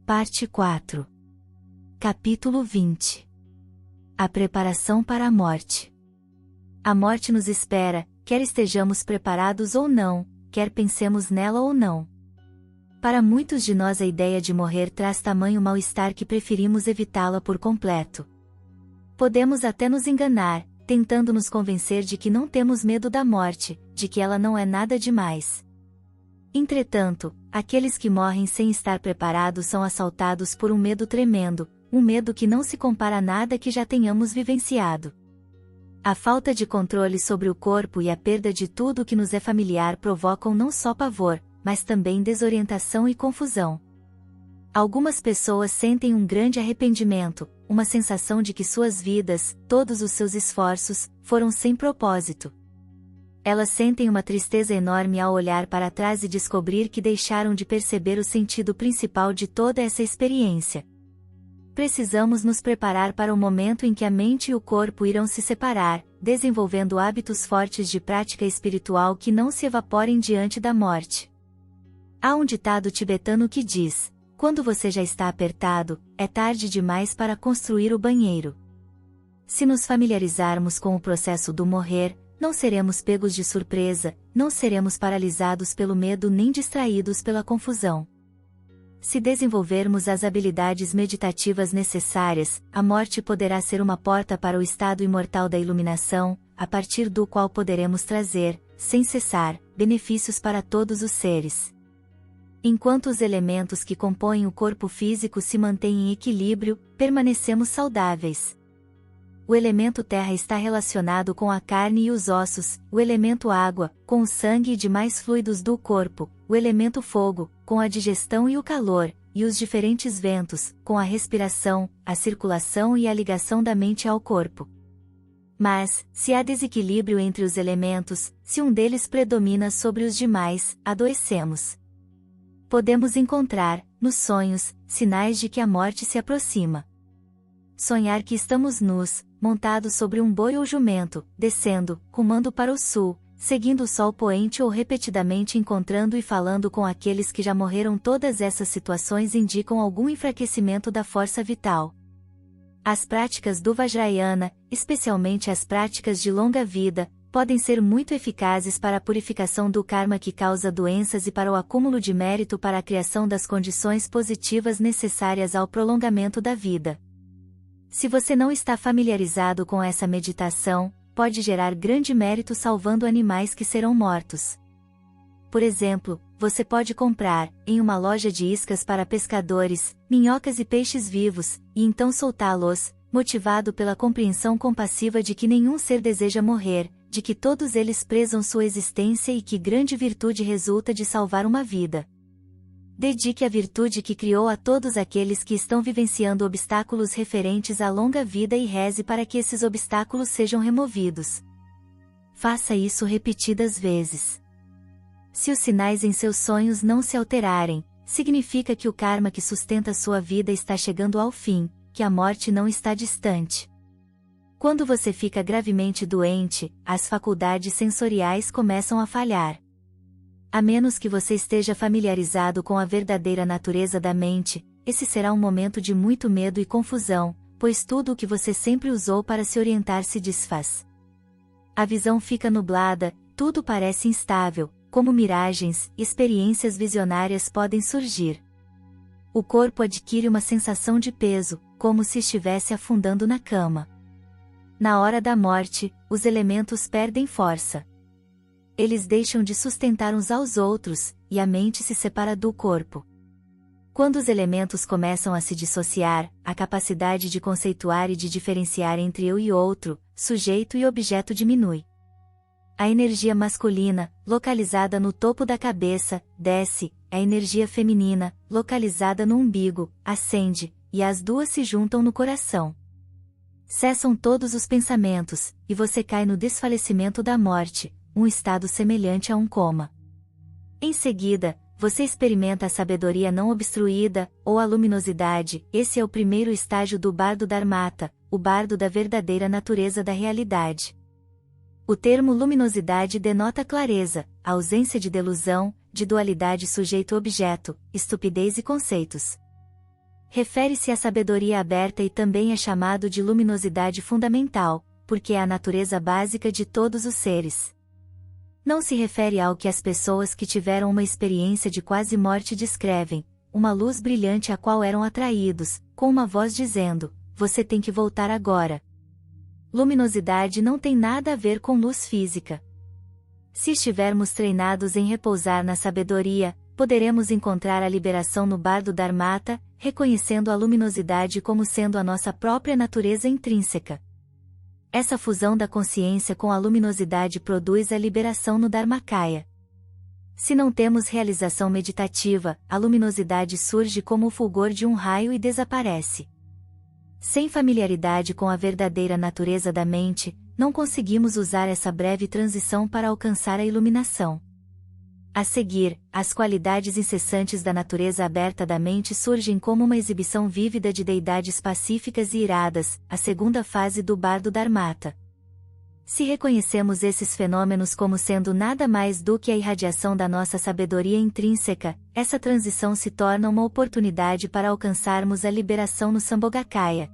Parte 4. Capítulo 20. A preparação para a morte. A morte nos espera, quer estejamos preparados ou não, quer pensemos nela ou não. Para muitos de nós a ideia de morrer traz tamanho mal-estar que preferimos evitá-la por completo. Podemos até nos enganar, tentando nos convencer de que não temos medo da morte, de que ela não é nada demais. Entretanto, aqueles que morrem sem estar preparados são assaltados por um medo tremendo, um medo que não se compara a nada que já tenhamos vivenciado. A falta de controle sobre o corpo e a perda de tudo o que nos é familiar provocam não só pavor, mas também desorientação e confusão. Algumas pessoas sentem um grande arrependimento, uma sensação de que suas vidas, todos os seus esforços, foram sem propósito. Elas sentem uma tristeza enorme ao olhar para trás e descobrir que deixaram de perceber o sentido principal de toda essa experiência. Precisamos nos preparar para o momento em que a mente e o corpo irão se separar, desenvolvendo hábitos fortes de prática espiritual que não se evaporem diante da morte. Há um ditado tibetano que diz: quando você já está apertado, é tarde demais para construir o banheiro. Se nos familiarizarmos com o processo do morrer, não seremos pegos de surpresa, não seremos paralisados pelo medo nem distraídos pela confusão. Se desenvolvermos as habilidades meditativas necessárias, a morte poderá ser uma porta para o estado imortal da iluminação, a partir do qual poderemos trazer, sem cessar, benefícios para todos os seres. Enquanto os elementos que compõem o corpo físico se mantêm em equilíbrio, permanecemos saudáveis. O elemento terra está relacionado com a carne e os ossos, o elemento água, com o sangue e demais fluidos do corpo, o elemento fogo, com a digestão e o calor, e os diferentes ventos, com a respiração, a circulação e a ligação da mente ao corpo. Mas, se há desequilíbrio entre os elementos, se um deles predomina sobre os demais, adoecemos. Podemos encontrar, nos sonhos, sinais de que a morte se aproxima. Sonhar que estamos nus, montados sobre um boi ou jumento, descendo, rumando para o sul, seguindo o sol poente ou repetidamente encontrando e falando com aqueles que já morreram. Todas essas situações indicam algum enfraquecimento da força vital. As práticas do Vajrayana, especialmente as práticas de longa vida, podem ser muito eficazes para a purificação do karma que causa doenças e para o acúmulo de mérito para a criação das condições positivas necessárias ao prolongamento da vida. Se você não está familiarizado com essa meditação, pode gerar grande mérito salvando animais que serão mortos. Por exemplo, você pode comprar, em uma loja de iscas para pescadores, minhocas e peixes vivos, e então soltá-los, motivado pela compreensão compassiva de que nenhum ser deseja morrer, de que todos eles prezam sua existência e que grande virtude resulta de salvar uma vida. Dedique a virtude que criou a todos aqueles que estão vivenciando obstáculos referentes à longa vida e reze para que esses obstáculos sejam removidos. Faça isso repetidas vezes. Se os sinais em seus sonhos não se alterarem, significa que o karma que sustenta sua vida está chegando ao fim, que a morte não está distante. Quando você fica gravemente doente, as faculdades sensoriais começam a falhar. A menos que você esteja familiarizado com a verdadeira natureza da mente, esse será um momento de muito medo e confusão, pois tudo o que você sempre usou para se orientar se desfaz. A visão fica nublada, tudo parece instável, como miragens, experiências visionárias podem surgir. O corpo adquire uma sensação de peso, como se estivesse afundando na cama. Na hora da morte, os elementos perdem força. Eles deixam de sustentar uns aos outros, e a mente se separa do corpo. Quando os elementos começam a se dissociar, a capacidade de conceituar e de diferenciar entre eu e outro, sujeito e objeto diminui. A energia masculina, localizada no topo da cabeça, desce, a energia feminina, localizada no umbigo, ascende, e as duas se juntam no coração. Cessam todos os pensamentos, e você cai no desfalecimento da morte, um estado semelhante a um coma. Em seguida, você experimenta a sabedoria não obstruída, ou a luminosidade. Esse é o primeiro estágio do bardo dharmata, o bardo da verdadeira natureza da realidade. O termo luminosidade denota clareza, a ausência de delusão, de dualidade sujeito-objeto, estupidez e conceitos. refere-se à sabedoria aberta e também é chamado de luminosidade fundamental, porque é a natureza básica de todos os seres. Não se refere ao que as pessoas que tiveram uma experiência de quase morte descrevem, uma luz brilhante à qual eram atraídos, com uma voz dizendo: "Você tem que voltar agora." Luminosidade não tem nada a ver com luz física. Se estivermos treinados em repousar na sabedoria, poderemos encontrar a liberação no bardo Dharmata, reconhecendo a luminosidade como sendo a nossa própria natureza intrínseca. Essa fusão da consciência com a luminosidade produz a liberação no Dharmakaya. Se não temos realização meditativa, a luminosidade surge como o fulgor de um raio e desaparece. Sem familiaridade com a verdadeira natureza da mente, não conseguimos usar essa breve transição para alcançar a iluminação. A seguir, as qualidades incessantes da natureza aberta da mente surgem como uma exibição vívida de deidades pacíficas e iradas, a segunda fase do bardo Dharmata. Se reconhecemos esses fenômenos como sendo nada mais do que a irradiação da nossa sabedoria intrínseca, essa transição se torna uma oportunidade para alcançarmos a liberação no Sambhogakaya.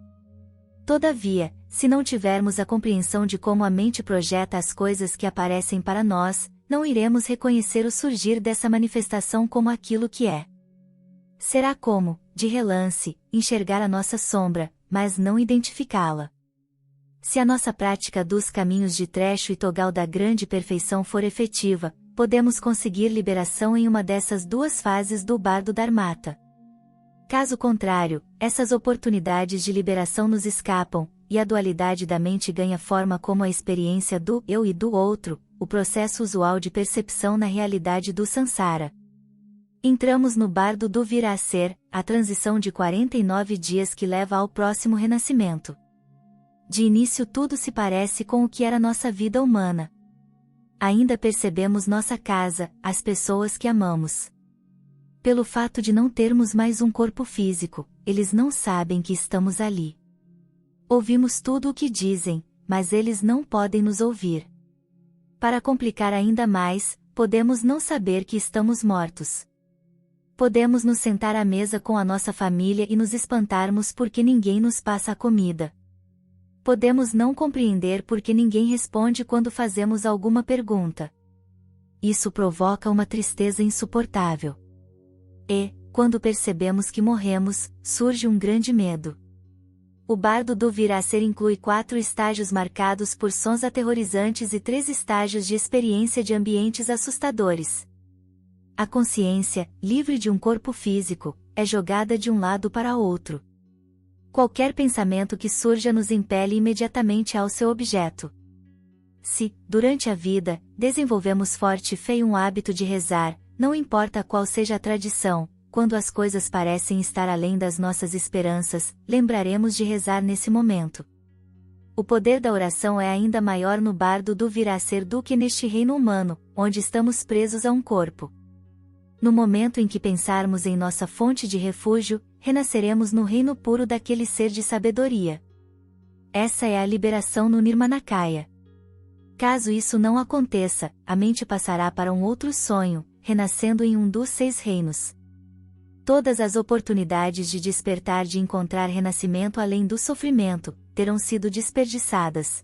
Todavia, se não tivermos a compreensão de como a mente projeta as coisas que aparecem para nós, não iremos reconhecer o surgir dessa manifestação como aquilo que é. Será como, de relance, enxergar a nossa sombra, mas não identificá-la. Se a nossa prática dos caminhos de Trecho e Togal da grande perfeição for efetiva, podemos conseguir liberação em uma dessas duas fases do bardo Dharmata. Caso contrário, essas oportunidades de liberação nos escapam, e a dualidade da mente ganha forma como a experiência do eu e do outro, o processo usual de percepção na realidade do Sansara. Entramos no bardo do vir a ser, a transição de 49 dias que leva ao próximo renascimento. De início tudo se parece com o que era nossa vida humana. Ainda percebemos nossa casa, as pessoas que amamos. Pelo fato de não termos mais um corpo físico, eles não sabem que estamos ali. Ouvimos tudo o que dizem, mas eles não podem nos ouvir. Para complicar ainda mais, podemos não saber que estamos mortos. Podemos nos sentar à mesa com a nossa família e nos espantarmos porque ninguém nos passa a comida. Podemos não compreender porque ninguém responde quando fazemos alguma pergunta. Isso provoca uma tristeza insuportável. E, quando percebemos que morremos, surge um grande medo. O bardo do vir a ser inclui 4 estágios marcados por sons aterrorizantes e 3 estágios de experiência de ambientes assustadores. A consciência, livre de um corpo físico, é jogada de um lado para outro. Qualquer pensamento que surja nos impele imediatamente ao seu objeto. Se, durante a vida, desenvolvemos forte fé e um hábito de rezar, não importa qual seja a tradição, quando as coisas parecem estar além das nossas esperanças, lembraremos de rezar nesse momento. O poder da oração é ainda maior no bardo do vir a ser do que neste reino humano, onde estamos presos a um corpo. No momento em que pensarmos em nossa fonte de refúgio, renasceremos no reino puro daquele ser de sabedoria. Essa é a liberação no Nirmanakaya. Caso isso não aconteça, a mente passará para um outro sonho, renascendo em um dos 6 reinos. Todas as oportunidades de despertar de encontrar renascimento além do sofrimento, terão sido desperdiçadas.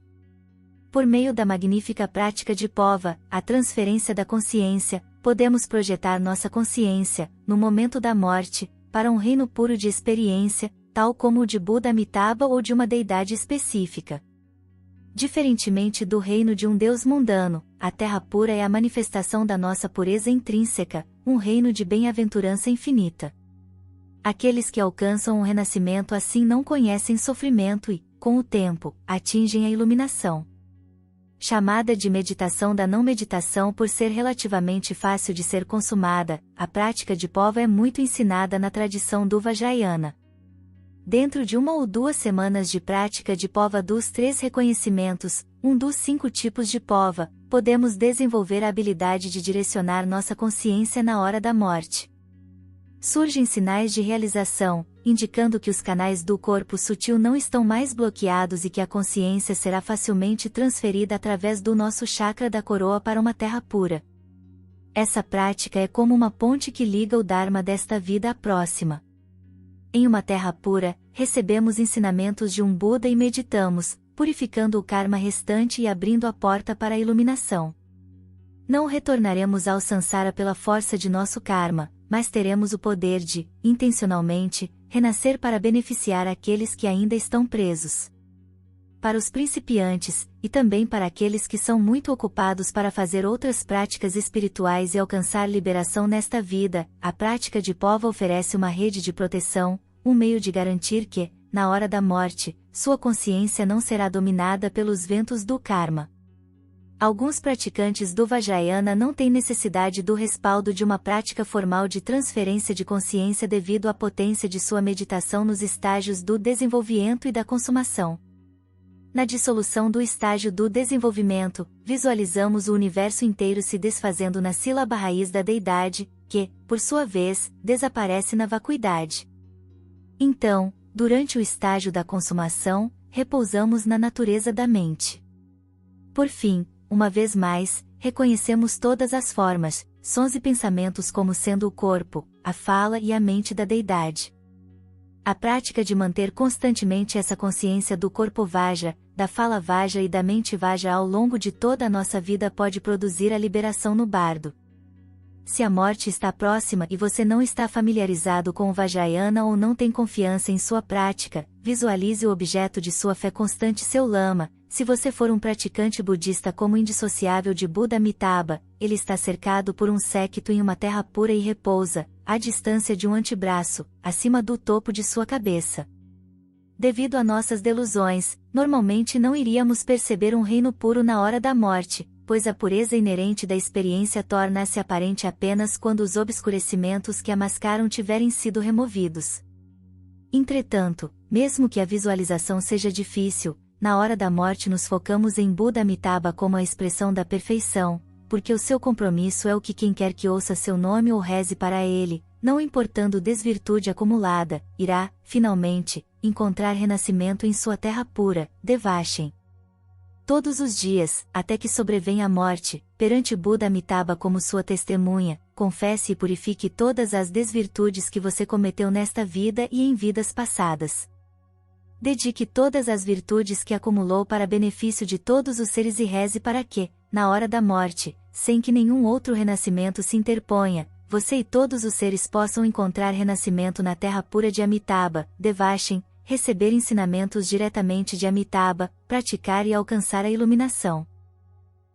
Por meio da magnífica prática de Pova, a transferência da consciência, podemos projetar nossa consciência, no momento da morte, para um reino puro de experiência, tal como o de Buda Amitabha ou de uma deidade específica. Diferentemente do reino de um Deus mundano, a terra pura é a manifestação da nossa pureza intrínseca, um reino de bem-aventurança infinita. Aqueles que alcançam o renascimento assim não conhecem sofrimento e, com o tempo, atingem a iluminação. Chamada de meditação da não meditação por ser relativamente fácil de ser consumada, a prática de Pova é muito ensinada na tradição do Vajrayana. Dentro de 1 ou 2 semanas de prática de Pova dos 3 reconhecimentos, um dos 5 tipos de Pova, podemos desenvolver a habilidade de direcionar nossa consciência na hora da morte. Surgem sinais de realização, indicando que os canais do corpo sutil não estão mais bloqueados e que a consciência será facilmente transferida através do nosso chakra da coroa para uma terra pura. Essa prática é como uma ponte que liga o Dharma desta vida à próxima. Em uma terra pura, recebemos ensinamentos de um Buda e meditamos, purificando o karma restante e abrindo a porta para a iluminação. Não retornaremos ao samsara pela força de nosso karma, mas teremos o poder de, intencionalmente, renascer para beneficiar aqueles que ainda estão presos. Para os principiantes, e também para aqueles que são muito ocupados para fazer outras práticas espirituais e alcançar liberação nesta vida, a prática de Pova oferece uma rede de proteção, um meio de garantir que, na hora da morte, sua consciência não será dominada pelos ventos do karma. Alguns praticantes do Vajrayana não têm necessidade do respaldo de uma prática formal de transferência de consciência devido à potência de sua meditação nos estágios do desenvolvimento e da consumação. Na dissolução do estágio do desenvolvimento, visualizamos o universo inteiro se desfazendo na sílaba raiz da deidade, que, por sua vez, desaparece na vacuidade. Então, durante o estágio da consumação, repousamos na natureza da mente. Por fim, uma vez mais, reconhecemos todas as formas, sons e pensamentos como sendo o corpo, a fala e a mente da deidade. A prática de manter constantemente essa consciência do corpo Vajra, da fala Vajra e da mente Vajra ao longo de toda a nossa vida pode produzir a liberação no bardo. Se a morte está próxima e você não está familiarizado com o Vajrayana ou não tem confiança em sua prática, visualize o objeto de sua fé constante seu lama. Se você for um praticante budista como indissociável de Buda Amitabha, ele está cercado por um séquito em uma terra pura e repousa, à distância de um antebraço, acima do topo de sua cabeça. Devido a nossas delusões, normalmente não iríamos perceber um reino puro na hora da morte, pois a pureza inerente da experiência torna-se aparente apenas quando os obscurecimentos que a mascaram tiverem sido removidos. Entretanto, mesmo que a visualização seja difícil, na hora da morte nos focamos em Buda Amitabha como a expressão da perfeição, porque o seu compromisso é o que quem quer que ouça seu nome ou reze para ele, não importando desvirtude acumulada, irá, finalmente, encontrar renascimento em sua terra pura, Devachem. Todos os dias, até que sobrevenha a morte, perante Buda Amitabha como sua testemunha, confesse e purifique todas as desvirtudes que você cometeu nesta vida e em vidas passadas. Dedique todas as virtudes que acumulou para benefício de todos os seres e reze para que, na hora da morte, sem que nenhum outro renascimento se interponha, você e todos os seres possam encontrar renascimento na terra pura de Amitabha, Devachem, receber ensinamentos diretamente de Amitabha, praticar e alcançar a iluminação.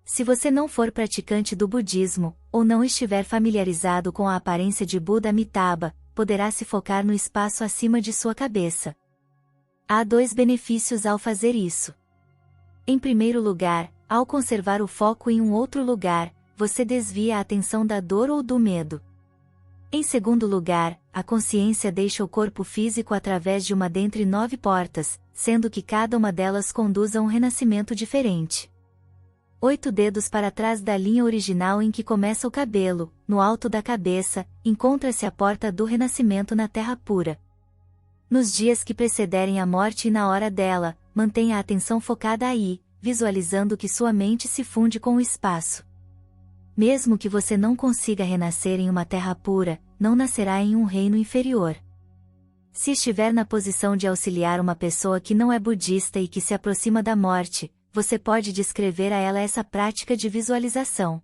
Se você não for praticante do budismo, ou não estiver familiarizado com a aparência de Buda Amitabha, poderá se focar no espaço acima de sua cabeça. Há 2 benefícios ao fazer isso. Em primeiro lugar, ao conservar o foco em um outro lugar, você desvia a atenção da dor ou do medo. Em segundo lugar, a consciência deixa o corpo físico através de uma dentre 9 portas, sendo que cada uma delas conduz a um renascimento diferente. 8 dedos para trás da linha original em que começa o cabelo, no alto da cabeça, encontra-se a porta do renascimento na terra pura. Nos dias que precederem a morte e na hora dela, mantenha a atenção focada aí, visualizando que sua mente se funde com o espaço. Mesmo que você não consiga renascer em uma terra pura, não nascerá em um reino inferior. Se estiver na posição de auxiliar uma pessoa que não é budista e que se aproxima da morte, você pode descrever a ela essa prática de visualização.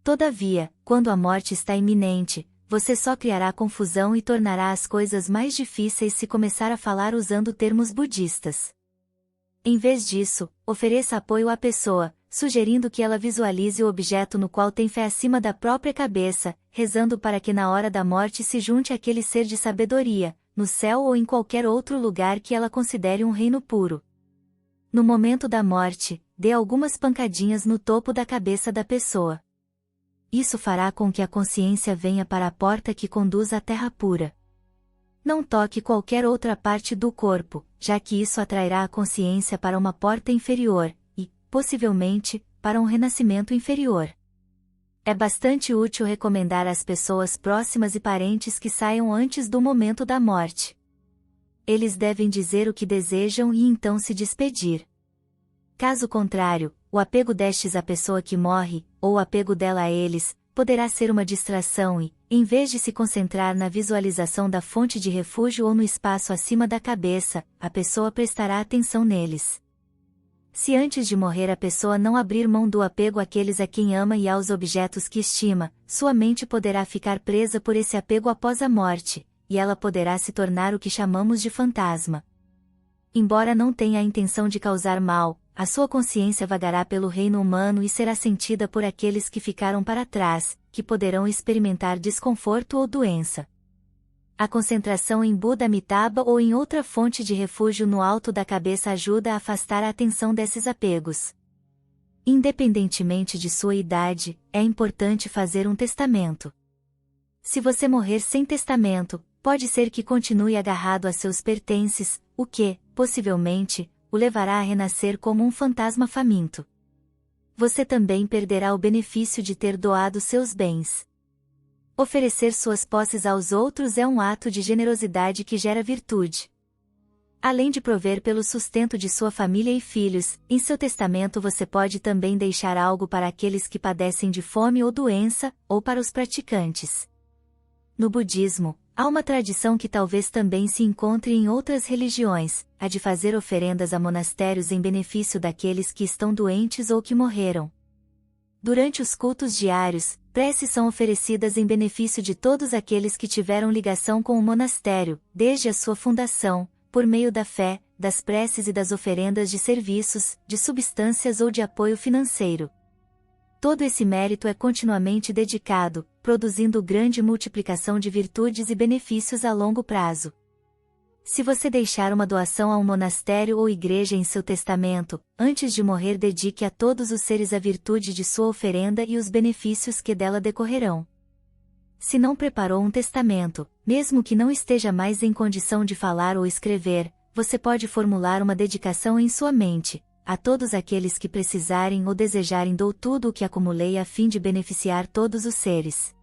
Todavia, quando a morte está iminente, você só criará confusão e tornará as coisas mais difíceis se começar a falar usando termos budistas. Em vez disso, ofereça apoio à pessoa, sugerindo que ela visualize o objeto no qual tem fé acima da própria cabeça, rezando para que na hora da morte se junte aquele ser de sabedoria, no céu ou em qualquer outro lugar que ela considere um reino puro. No momento da morte, dê algumas pancadinhas no topo da cabeça da pessoa. Isso fará com que a consciência venha para a porta que conduz à terra pura. Não toque qualquer outra parte do corpo, já que isso atrairá a consciência para uma porta inferior, e, possivelmente, para um renascimento inferior. É bastante útil recomendar às pessoas próximas e parentes que saiam antes do momento da morte. Eles devem dizer o que desejam e então se despedir. Caso contrário, o apego destes à pessoa que morre, ou o apego dela a eles, poderá ser uma distração e, em vez de se concentrar na visualização da fonte de refúgio ou no espaço acima da cabeça, a pessoa prestará atenção neles. Se antes de morrer a pessoa não abrir mão do apego àqueles a quem ama e aos objetos que estima, sua mente poderá ficar presa por esse apego após a morte, e ela poderá se tornar o que chamamos de fantasma. Embora não tenha a intenção de causar mal, a sua consciência vagará pelo reino humano e será sentida por aqueles que ficaram para trás, que poderão experimentar desconforto ou doença. A concentração em Buda Amitabha ou em outra fonte de refúgio no alto da cabeça ajuda a afastar a atenção desses apegos. Independentemente de sua idade, é importante fazer um testamento. Se você morrer sem testamento, pode ser que continue agarrado a seus pertences, o que, possivelmente, o levará a renascer como um fantasma faminto. Você também perderá o benefício de ter doado seus bens. Oferecer suas posses aos outros é um ato de generosidade que gera virtude. Além de prover pelo sustento de sua família e filhos, em seu testamento você pode também deixar algo para aqueles que padecem de fome ou doença, ou para os praticantes. No budismo, há uma tradição que talvez também se encontre em outras religiões, a de fazer oferendas a monastérios em benefício daqueles que estão doentes ou que morreram. Durante os cultos diários, preces são oferecidas em benefício de todos aqueles que tiveram ligação com o monastério, desde a sua fundação, por meio da fé, das preces e das oferendas de serviços, de substâncias ou de apoio financeiro. Todo esse mérito é continuamente dedicado, produzindo grande multiplicação de virtudes e benefícios a longo prazo. Se você deixar uma doação a um monastério ou igreja em seu testamento, antes de morrer dedique a todos os seres a virtude de sua oferenda e os benefícios que dela decorrerão. Se não preparou um testamento, mesmo que não esteja mais em condição de falar ou escrever, você pode formular uma dedicação em sua mente. A todos aqueles que precisarem ou desejarem dou tudo o que acumulei a fim de beneficiar todos os seres.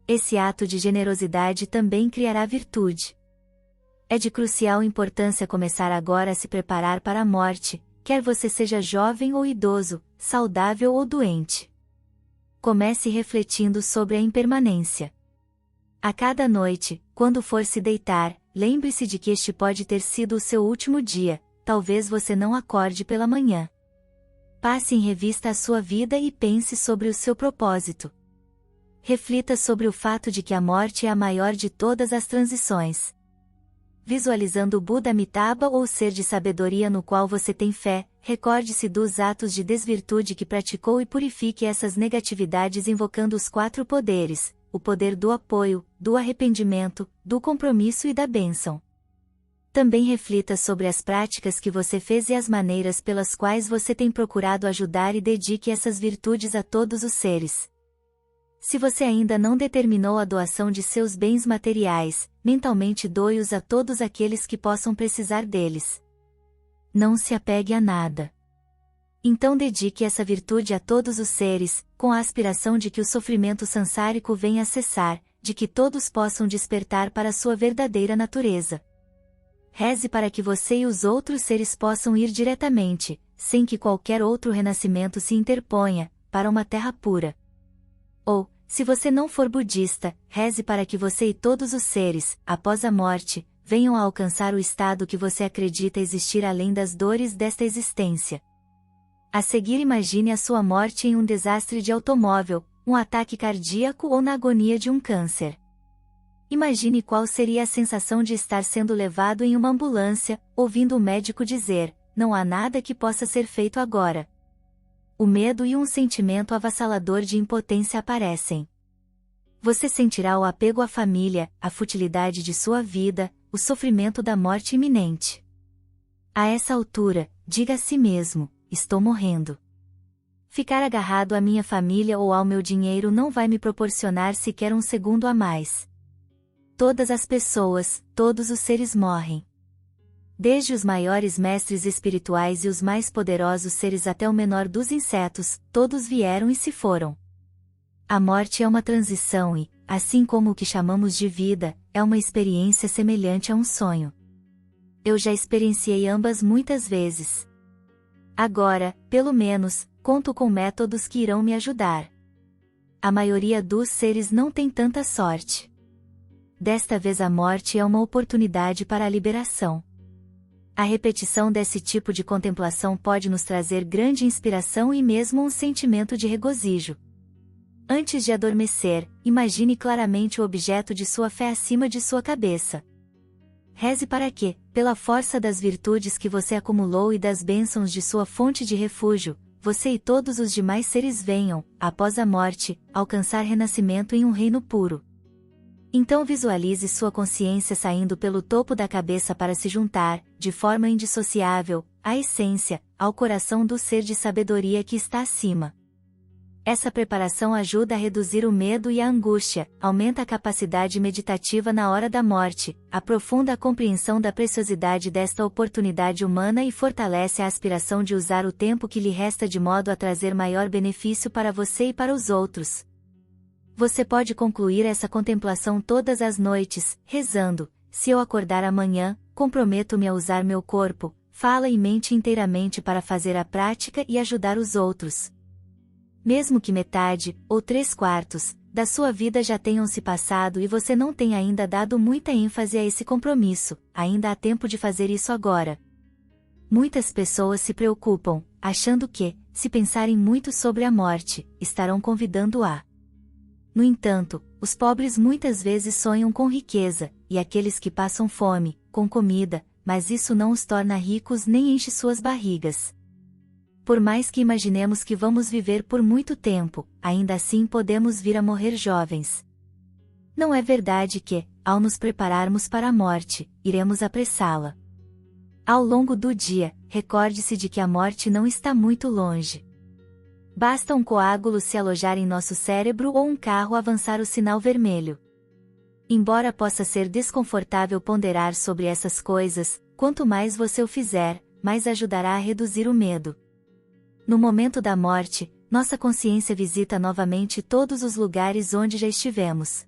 Esse ato de generosidade também criará virtude. É de crucial importância começar agora a se preparar para a morte, quer você seja jovem ou idoso, saudável ou doente. Comece refletindo sobre a impermanência. A cada noite, quando for se deitar, lembre-se de que este pode ter sido o seu último dia. Talvez você não acorde pela manhã. Passe em revista a sua vida e pense sobre o seu propósito. Reflita sobre o fato de que a morte é a maior de todas as transições. Visualizando o Buda Amitabha ou ser de sabedoria no qual você tem fé, recorde-se dos atos de desvirtude que praticou e purifique essas negatividades invocando os 4 poderes, o poder do apoio, do arrependimento, do compromisso e da bênção. Também reflita sobre as práticas que você fez e as maneiras pelas quais você tem procurado ajudar e dedique essas virtudes a todos os seres. Se você ainda não determinou a doação de seus bens materiais, mentalmente doe-os a todos aqueles que possam precisar deles. Não se apegue a nada. Então dedique essa virtude a todos os seres, com a aspiração de que o sofrimento sansárico venha a cessar, de que todos possam despertar para sua verdadeira natureza. Reze para que você e os outros seres possam ir diretamente, sem que qualquer outro renascimento se interponha, para uma terra pura. Ou, se você não for budista, reze para que você e todos os seres, após a morte, venham a alcançar o estado que você acredita existir além das dores desta existência. A seguir imagine a sua morte em um desastre de automóvel, um ataque cardíaco ou na agonia de um câncer. Imagine qual seria a sensação de estar sendo levado em uma ambulância, ouvindo o médico dizer, não há nada que possa ser feito agora. O medo e um sentimento avassalador de impotência aparecem. Você sentirá o apego à família, a futilidade de sua vida, o sofrimento da morte iminente. A essa altura, diga a si mesmo, estou morrendo. Ficar agarrado à minha família ou ao meu dinheiro não vai me proporcionar sequer um segundo a mais. Todas as pessoas, todos os seres morrem. Desde os maiores mestres espirituais e os mais poderosos seres até o menor dos insetos, todos vieram e se foram. A morte é uma transição e, assim como o que chamamos de vida, é uma experiência semelhante a um sonho. Eu já experienciei ambas muitas vezes. Agora, pelo menos, conto com métodos que irão me ajudar. a maioria dos seres não tem tanta sorte. Desta vez a morte é uma oportunidade para a liberação. A repetição desse tipo de contemplação pode nos trazer grande inspiração e mesmo um sentimento de regozijo. Antes de adormecer, imagine claramente o objeto de sua fé acima de sua cabeça. Reze para que, pela força das virtudes que você acumulou e das bênçãos de sua fonte de refúgio, você e todos os demais seres venham, após a morte, alcançar renascimento em um reino puro. Então visualize sua consciência saindo pelo topo da cabeça para se juntar, de forma indissociável, à essência, ao coração do ser de sabedoria que está acima. Essa preparação ajuda a reduzir o medo e a angústia, aumenta a capacidade meditativa na hora da morte, aprofunda a compreensão da preciosidade desta oportunidade humana e fortalece a aspiração de usar o tempo que lhe resta de modo a trazer maior benefício para você e para os outros. Você pode concluir essa contemplação todas as noites, rezando: se eu acordar amanhã, comprometo-me a usar meu corpo, fala e mente inteiramente para fazer a prática e ajudar os outros. Mesmo que metade, ou 3/4, da sua vida já tenham se passado e você não tenha ainda dado muita ênfase a esse compromisso, ainda há tempo de fazer isso agora. Muitas pessoas se preocupam, achando que, se pensarem muito sobre a morte, estarão convidando-a. No entanto, os pobres muitas vezes sonham com riqueza, e aqueles que passam fome, com comida, mas isso não os torna ricos nem enche suas barrigas. Por mais que imaginemos que vamos viver por muito tempo, ainda assim podemos vir a morrer jovens. Não é verdade que, ao nos prepararmos para a morte, iremos apressá-la. Ao longo do dia, recorde-se de que a morte não está muito longe. Basta um coágulo se alojar em nosso cérebro ou um carro avançar o sinal vermelho. Embora possa ser desconfortável ponderar sobre essas coisas, quanto mais você o fizer, mais ajudará a reduzir o medo. No momento da morte, nossa consciência visita novamente todos os lugares onde já estivemos.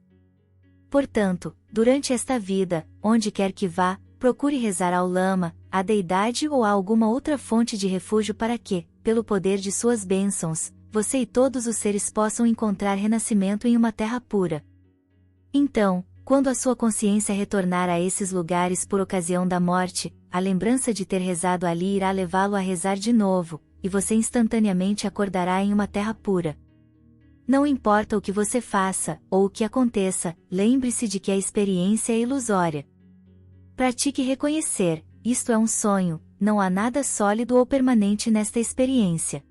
Portanto, durante esta vida, onde quer que vá, procure rezar ao lama, à deidade ou a alguma outra fonte de refúgio para que, pelo poder de suas bênçãos, você e todos os seres possam encontrar renascimento em uma terra pura. Então, quando a sua consciência retornar a esses lugares por ocasião da morte, a lembrança de ter rezado ali irá levá-lo a rezar de novo, e você instantaneamente acordará em uma terra pura. Não importa o que você faça, ou o que aconteça, lembre-se de que a experiência é ilusória. Pratique reconhecer: isto é um sonho, não há nada sólido ou permanente nesta experiência.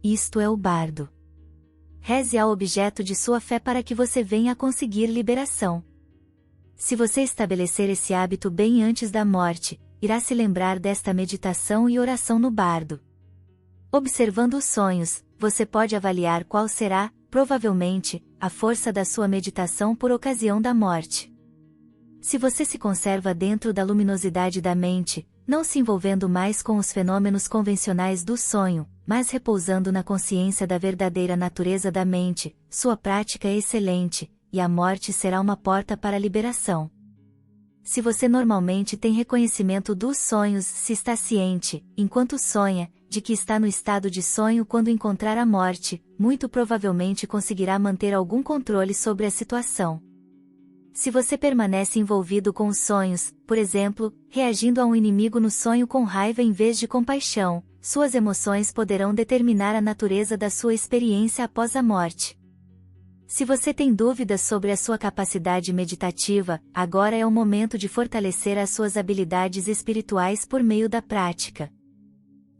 Isto é o bardo. Reze ao objeto de sua fé para que você venha a conseguir liberação. Se você estabelecer esse hábito bem antes da morte, irá se lembrar desta meditação e oração no bardo. Observando os sonhos, você pode avaliar qual será, provavelmente, a força da sua meditação por ocasião da morte. Se você se conserva dentro da luminosidade da mente, não se envolvendo mais com os fenômenos convencionais do sonho, mas repousando na consciência da verdadeira natureza da mente, sua prática é excelente, e a morte será uma porta para a liberação. Se você normalmente tem reconhecimento dos sonhos, se está ciente, enquanto sonha, de que está no estado de sonho quando encontrar a morte, muito provavelmente conseguirá manter algum controle sobre a situação. Se você permanece envolvido com os sonhos, por exemplo, reagindo a um inimigo no sonho com raiva em vez de compaixão, suas emoções poderão determinar a natureza da sua experiência após a morte. Se você tem dúvidas sobre a sua capacidade meditativa, agora é o momento de fortalecer as suas habilidades espirituais por meio da prática.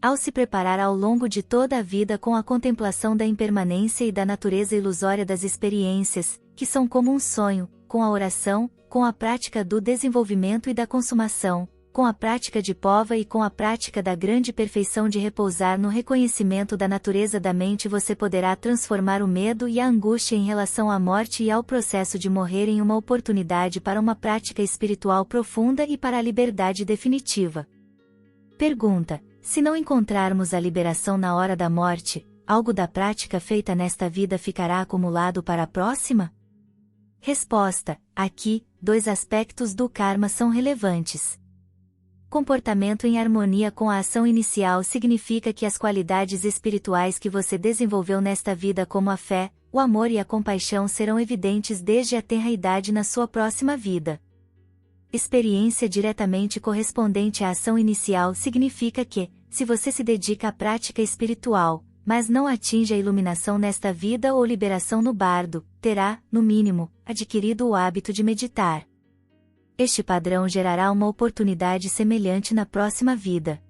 Ao se preparar ao longo de toda a vida com a contemplação da impermanência e da natureza ilusória das experiências, que são como um sonho, com a oração, com a prática do desenvolvimento e da consumação, com a prática de pova e com a prática da grande perfeição de repousar no reconhecimento da natureza da mente, você poderá transformar o medo e a angústia em relação à morte e ao processo de morrer em uma oportunidade para uma prática espiritual profunda e para a liberdade definitiva. Pergunta: se não encontrarmos a liberação na hora da morte, algo da prática feita nesta vida ficará acumulado para a próxima? Resposta: aqui, 2 aspectos do karma são relevantes. Comportamento em harmonia com a ação inicial significa que as qualidades espirituais que você desenvolveu nesta vida, como a fé, o amor e a compaixão serão evidentes desde a tenra idade na sua próxima vida. Experiência diretamente correspondente à ação inicial significa que, se você se dedica à prática espiritual, mas não atinge a iluminação nesta vida ou liberação no bardo, terá, no mínimo, adquirido o hábito de meditar. Este padrão gerará uma oportunidade semelhante na próxima vida.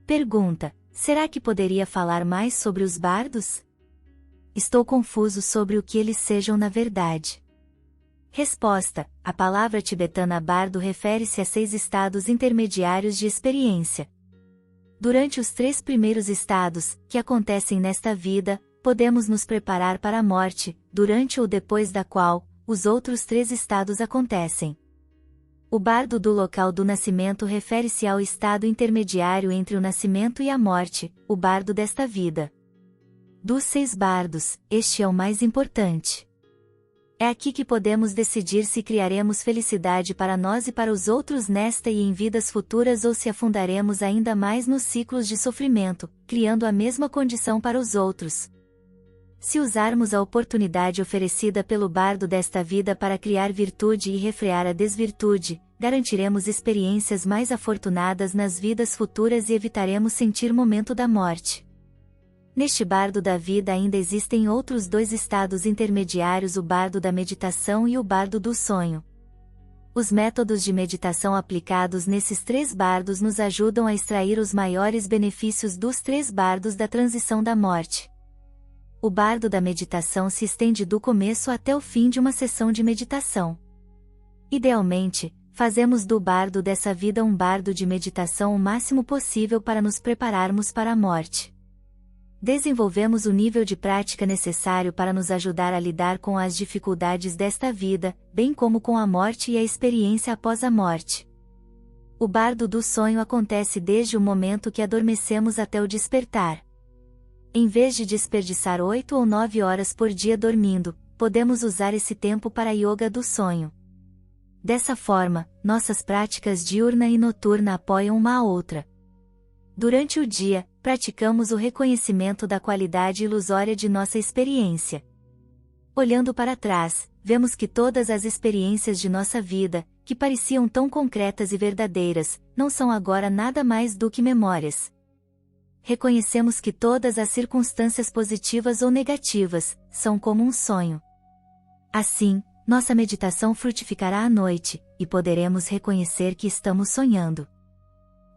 Pergunta: será que poderia falar mais sobre os bardos? Estou confuso sobre o que eles sejam na verdade. Resposta: a palavra tibetana bardo refere-se a 6 estados intermediários de experiência. Durante os 3 primeiros estados, que acontecem nesta vida, podemos nos preparar para a morte, durante ou depois da qual, os outros 3 estados acontecem. O bardo do local do nascimento refere-se ao estado intermediário entre o nascimento e a morte, o bardo desta vida. Dos 6 bardos, este é o mais importante. É aqui que podemos decidir se criaremos felicidade para nós e para os outros nesta e em vidas futuras ou se afundaremos ainda mais nos ciclos de sofrimento, criando a mesma condição para os outros. Se usarmos a oportunidade oferecida pelo bardo desta vida para criar virtude e refrear a desvirtude, garantiremos experiências mais afortunadas nas vidas futuras e evitaremos sentir momento da morte. Neste bardo da vida ainda existem outros 2 estados intermediários, o bardo da meditação e o bardo do sonho. Os métodos de meditação aplicados nesses 3 bardos nos ajudam a extrair os maiores benefícios dos 3 bardos da transição da morte. O bardo da meditação se estende do começo até o fim de uma sessão de meditação. Idealmente, fazemos do bardo dessa vida um bardo de meditação o máximo possível para nos prepararmos para a morte. Desenvolvemos o nível de prática necessário para nos ajudar a lidar com as dificuldades desta vida, bem como com a morte e a experiência após a morte. O bardo do sonho acontece desde o momento que adormecemos até o despertar. Em vez de desperdiçar 8 ou 9 horas por dia dormindo, podemos usar esse tempo para a yoga do sonho. Dessa forma, nossas práticas diurna e noturna apoiam uma a outra. Durante o dia, praticamos o reconhecimento da qualidade ilusória de nossa experiência. Olhando para trás, vemos que todas as experiências de nossa vida, que pareciam tão concretas e verdadeiras, não são agora nada mais do que memórias. Reconhecemos que todas as circunstâncias positivas ou negativas, são como um sonho. Assim, nossa meditação frutificará à noite, e poderemos reconhecer que estamos sonhando.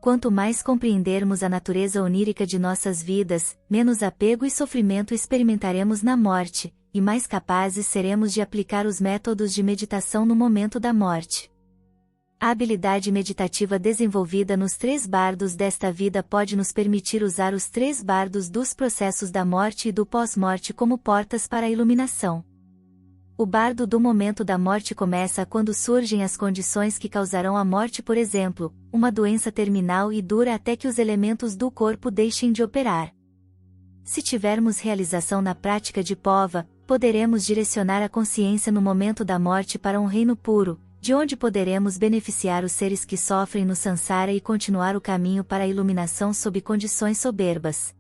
Quanto mais compreendermos a natureza onírica de nossas vidas, menos apego e sofrimento experimentaremos na morte, e mais capazes seremos de aplicar os métodos de meditação no momento da morte. A habilidade meditativa desenvolvida nos 3 bardos desta vida pode nos permitir usar os 3 bardos dos processos da morte e do pós-morte como portas para a iluminação. O bardo do momento da morte começa quando surgem as condições que causarão a morte, por exemplo, uma doença terminal, e dura até que os elementos do corpo deixem de operar. Se tivermos realização na prática de pova, poderemos direcionar a consciência no momento da morte para um reino puro, de onde poderemos beneficiar os seres que sofrem no Sansara e continuar o caminho para a iluminação sob condições soberbas.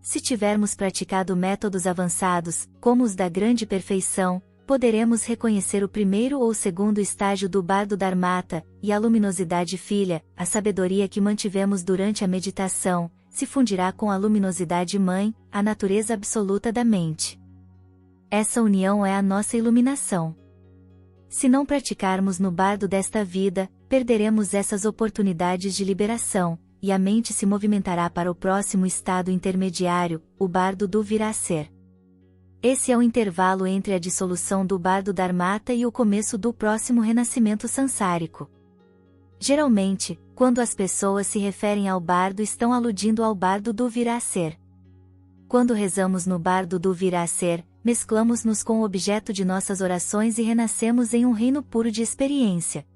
Se tivermos praticado métodos avançados, como os da grande perfeição, poderemos reconhecer o primeiro ou segundo estágio do bardo Dharmata, e a luminosidade filha, a sabedoria que mantivemos durante a meditação, se fundirá com a luminosidade mãe, a natureza absoluta da mente. Essa união é a nossa iluminação. Se não praticarmos no bardo desta vida, perderemos essas oportunidades de liberação, e a mente se movimentará para o próximo estado intermediário, o bardo do vir a ser. Esse é o intervalo entre a dissolução do bardo Dharmata e o começo do próximo renascimento sansárico. Geralmente, quando as pessoas se referem ao bardo, estão aludindo ao bardo do vir a ser. Quando rezamos no bardo do vir a ser, mesclamos-nos com o objeto de nossas orações e renascemos em um reino puro de experiência.